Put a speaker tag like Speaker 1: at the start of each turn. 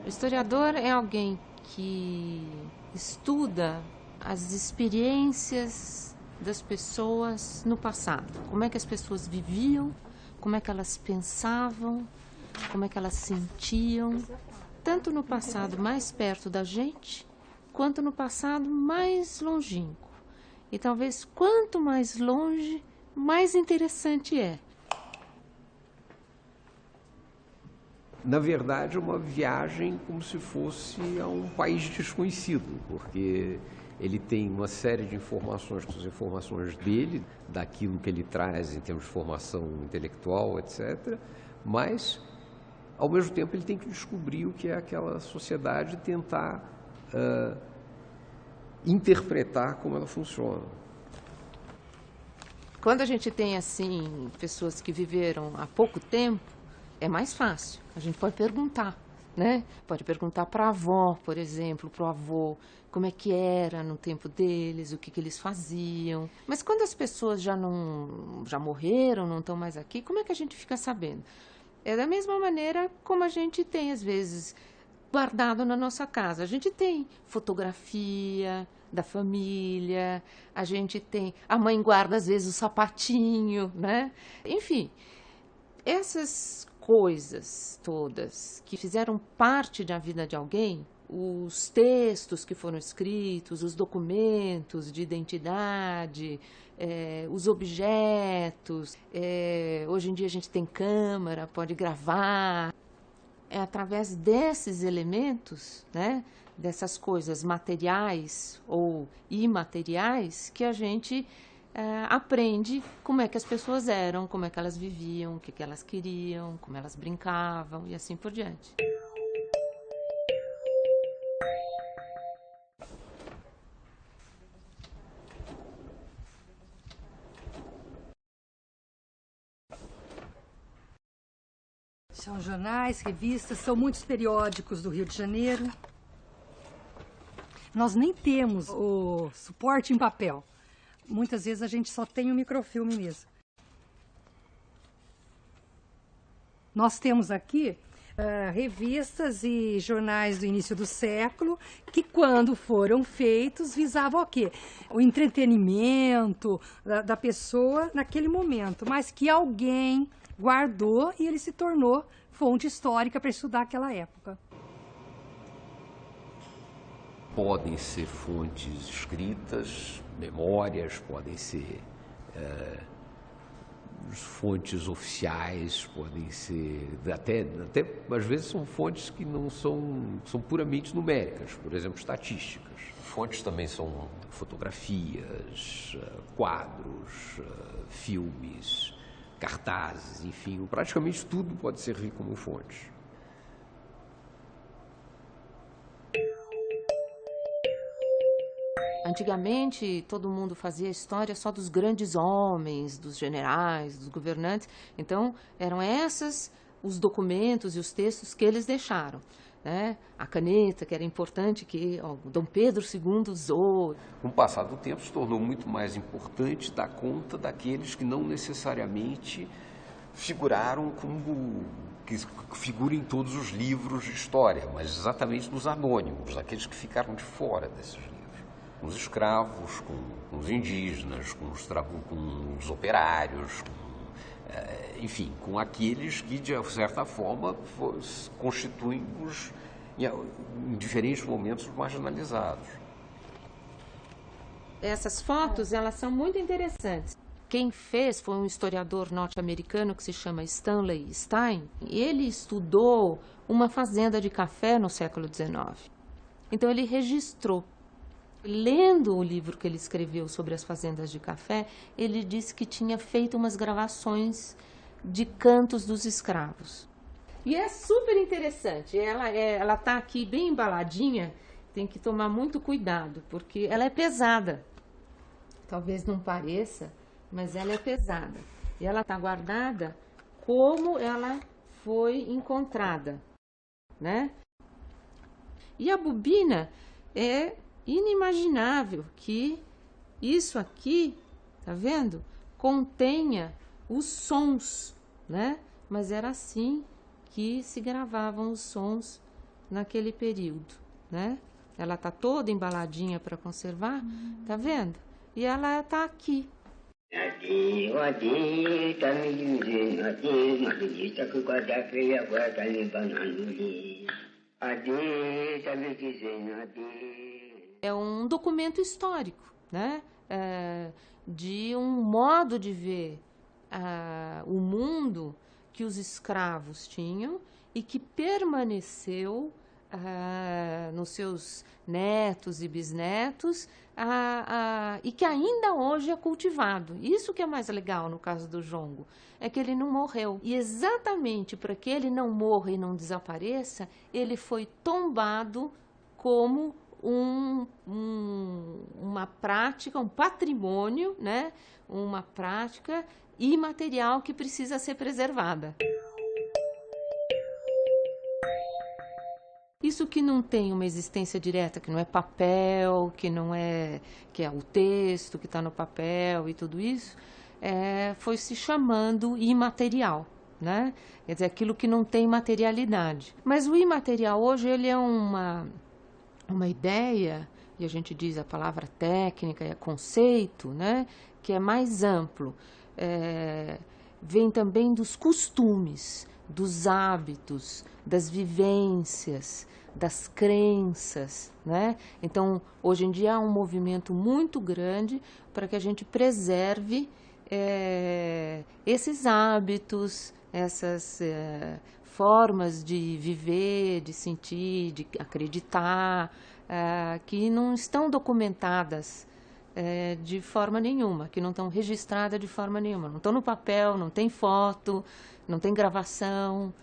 Speaker 1: O historiador é alguém que estuda as experiências das pessoas no passado. Como é que as pessoas viviam, como é que elas pensavam, como é que elas sentiam, tanto no passado mais perto da gente, quanto no passado mais longínquo. E talvez quanto mais longe, mais interessante é.
Speaker 2: Na verdade, é uma viagem como se fosse a um país desconhecido, porque ele tem uma série de informações, as informações dele, daquilo que ele traz em termos de formação intelectual, etc. Mas, ao mesmo tempo, ele tem que descobrir o que é aquela sociedade e tentar interpretar como ela funciona.
Speaker 1: Quando a gente tem, assim, pessoas que viveram há pouco tempo, é mais fácil. A gente pode perguntar, né? Pode perguntar para a avó, por exemplo, para o avô, como é que era no tempo deles, o que que eles faziam. Mas quando as pessoas já morreram, não estão mais aqui, como é que a gente fica sabendo? É da mesma maneira como a gente tem, às vezes, guardado na nossa casa. A gente tem fotografia da família, a gente tem... A mãe guarda, às vezes, o sapatinho, né? Enfim, essas coisas todas que fizeram parte da vida de alguém, os textos que foram escritos, os documentos de identidade, os objetos, hoje em dia a gente tem câmera, pode gravar. É através desses elementos, né, dessas coisas materiais ou imateriais, que a gente aprende como é que as pessoas eram, como é que elas viviam, o que elas queriam, como elas brincavam e assim por diante.
Speaker 3: São jornais, revistas, são muitos periódicos do Rio de Janeiro. Nós nem temos o suporte em papel. Muitas vezes a gente só tem o microfilme mesmo. Nós temos aqui revistas e jornais do início do século que, quando foram feitos, visavam o quê? O entretenimento da pessoa naquele momento, mas que alguém guardou e ele se tornou fonte histórica para estudar aquela época.
Speaker 2: Podem ser fontes escritas, memórias, podem ser fontes oficiais, podem ser até às vezes são fontes que não são puramente numéricas, por exemplo, estatísticas. Fontes também são fotografias, quadros, filmes, cartazes, enfim, praticamente tudo pode servir como fonte.
Speaker 1: Antigamente, todo mundo fazia história só dos grandes homens, dos generais, dos governantes. Então, eram esses os documentos e os textos que eles deixaram, né? A caneta, que era importante, que Dom Pedro II usou.
Speaker 2: Com o passar do tempo, se tornou muito mais importante dar conta daqueles que não necessariamente figuraram como... que figuram em todos os livros de história, mas exatamente dos anônimos, aqueles que ficaram de fora desses livros. Com os escravos, com os indígenas, com os operários, enfim, com aqueles que, de certa forma, constituem em diferentes momentos, marginalizados.
Speaker 1: Essas fotos, elas são muito interessantes. Quem fez foi um historiador norte-americano que se chama Stanley Stein. Ele estudou uma fazenda de café no século XIX. Então, ele registrou. Lendo o livro que ele escreveu sobre as fazendas de café, ele disse que tinha feito umas gravações de cantos dos escravos. E é super interessante. Ela está aqui bem embaladinha, tem que tomar muito cuidado, porque ela é pesada. Talvez não pareça, mas ela é pesada. E ela está guardada como ela foi encontrada, né? E a bobina é inimaginável que isso aqui, tá vendo? Contenha os sons, né? Mas era assim que se gravavam os sons naquele período, né? Ela está toda embaladinha para conservar, tá vendo? E ela está aqui. É um documento histórico, né? De um modo de ver o mundo que os escravos tinham e que permaneceu nos seus netos e bisnetos e que ainda hoje é cultivado. Isso que é mais legal no caso do jongo, é que ele não morreu. E exatamente para que ele não morra e não desapareça, ele foi tombado como uma prática, um patrimônio, né? Uma prática imaterial que precisa ser preservada. Isso que não tem uma existência direta, que não é papel, que é o texto que está no papel e tudo isso, foi se chamando imaterial, né? Quer dizer, aquilo que não tem materialidade. Mas o imaterial hoje ele é uma ideia, e a gente diz a palavra técnica, é conceito, né? Que é mais amplo. Vem também dos costumes, dos hábitos, das vivências, das crenças, né? Então, hoje em dia há um movimento muito grande para que a gente preserve esses hábitos, essas formas de viver, de sentir, de acreditar, que não estão documentadas de forma nenhuma, que não estão registradas de forma nenhuma. Não estão no papel, não tem foto, não tem gravação,